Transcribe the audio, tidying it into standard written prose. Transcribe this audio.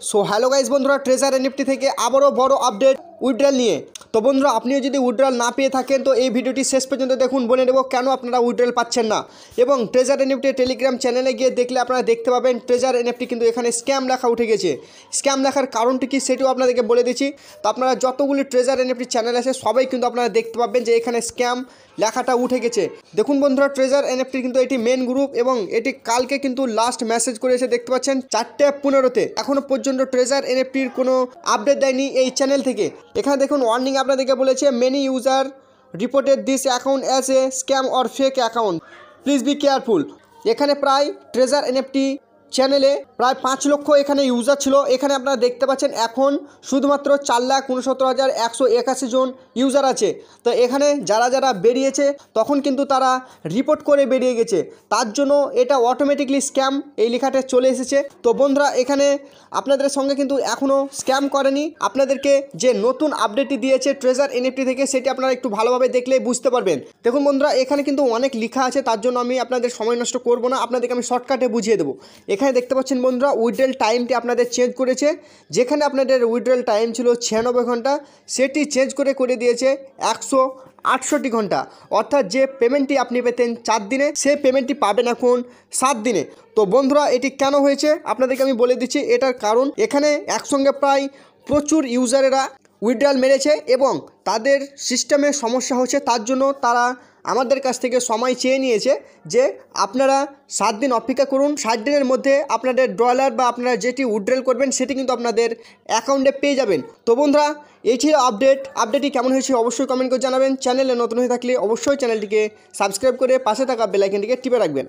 So hello guys বন্ধুরা, treasure NFT থেকে আবারও বড় আপডেট উইথড্রল নিয়ে। তো বন্ধুরা, আপনিও যদি উইথড্রল না পেয়ে থাকেন তো এই ভিডিওটি শেষ পর্যন্ত দেখুন, বলে নেব কেন আপনারা উইথড্রল পাচ্ছেন না। এবং ট্রেজার এনএফটি টেলিগ্রাম চ্যানেলে গিয়ে দেখলে আপনারা দেখতে পাবেন ট্রেজার এনএফটি কিন্তু এখানে স্ক্যাম লেখা উঠে গেছে। স্ক্যাম লেখার কারণটি কি সেটিও আপনাদেরকে বলে দিচ্ছি। তো আপনারা যতগুলি ট্রেজার এনএফটি চ্যানেল আছে সবাই কিন্তু আপনারা দেখতে পাবেন যে এখানে স্ক্যাম লেখাটা উঠে গেছে। দেখুন বন্ধুরা, ট্রেজার এনএফটি কিন্তু এটি মেন গ্রুপ এবং এটি কালকে কিন্তু লাস্ট মেসেজ করেছে, দেখতে পাচ্ছেন 4:15-তে। এখনও পর্যন্ত ট্রেজার এনএফটির কোনো আপডেট দেয়নি এই চ্যানেল থেকে। এখানে দেখুন ওয়ার্নিং আপনাদেরকে বলেছে, many user reported this account as a scam or fake account, please be careful. এখানে প্রায় ট্রেজার এনএফটি চ্যানেলে প্রায় 5 লক্ষ এখানে ইউজার ছিল। এখানে আপনারা দেখতে পাচ্ছেন এখন শুধুমাত্র 4,69,181 জন ইউজার আছে। তো এখানে যারা যারা বেরিয়েছে তখন কিন্তু তারা রিপোর্ট করে বেরিয়ে গেছে, তার জন্য এটা অটোমেটিকলি স্ক্যাম এই লেখাটা চলে এসেছে। তো বন্ধুরা, এখানে আপনাদের সঙ্গে কিন্তু এখনও স্ক্যাম করেনি। আপনাদেরকে যে নতুন আপডেটটি দিয়েছে ট্রেজার এনএফটি থেকে সেটি আপনারা একটু ভালোভাবে দেখলেই বুঝতে পারবেন। দেখুন বন্ধুরা, এখানে কিন্তু অনেক লেখা আছে, তার জন্য আমি আপনাদের সময় নষ্ট করব না, আপনাদেরকে আমি শর্টকাটে বুঝিয়ে দেবো। এখানে দেখতে পাচ্ছেন বন্ধুরা, উইথড্রল টাইমটি আপনাদের চেঞ্জ করেছে। যেখানে আপনাদের উইথড্রল টাইম ছিল 96 ঘন্টা, সেটি চেঞ্জ করে দিয়েছে 168 ঘন্টা। অর্থাৎ যে পেমেন্টটি আপনি পেতেন 4 দিনে, সেই পেমেন্টটি পাবেন এখন 7 দিনে। তো বন্ধুরা, এটি কেন হয়েছে আপনাদেরকে আমি বলে দিচ্ছি। এটার কারণ এখানে একসঙ্গে প্রায় প্রচুর ইউজারেরা উইথড্রল মেরেছে এবং তাদের সিস্টেমে সমস্যা হচ্ছে, তার জন্য তারা আমাদের কাছ থেকে সময় চেয়ে নিয়েছে যে আপনারা 7 দিন অপেক্ষা করুন। 7 দিনের মধ্যে আপনাদের ডলার বা আপনারা যেটি উইথড্রল করবেন সেটি কিন্তু আপনাদের অ্যাকাউন্টে পেয়ে যাবেন। তো বন্ধুরা, এই ছিল আপডেটটি কেমন হয়েছে অবশ্যই কমেন্ট করে জানাবেন। চ্যানেলে নতুন হয়ে থাকলে অবশ্যই চ্যানেলটিকে সাবস্ক্রাইব করে পাশে থাকা বেল আইকনটিকে টিপে রাখবেন।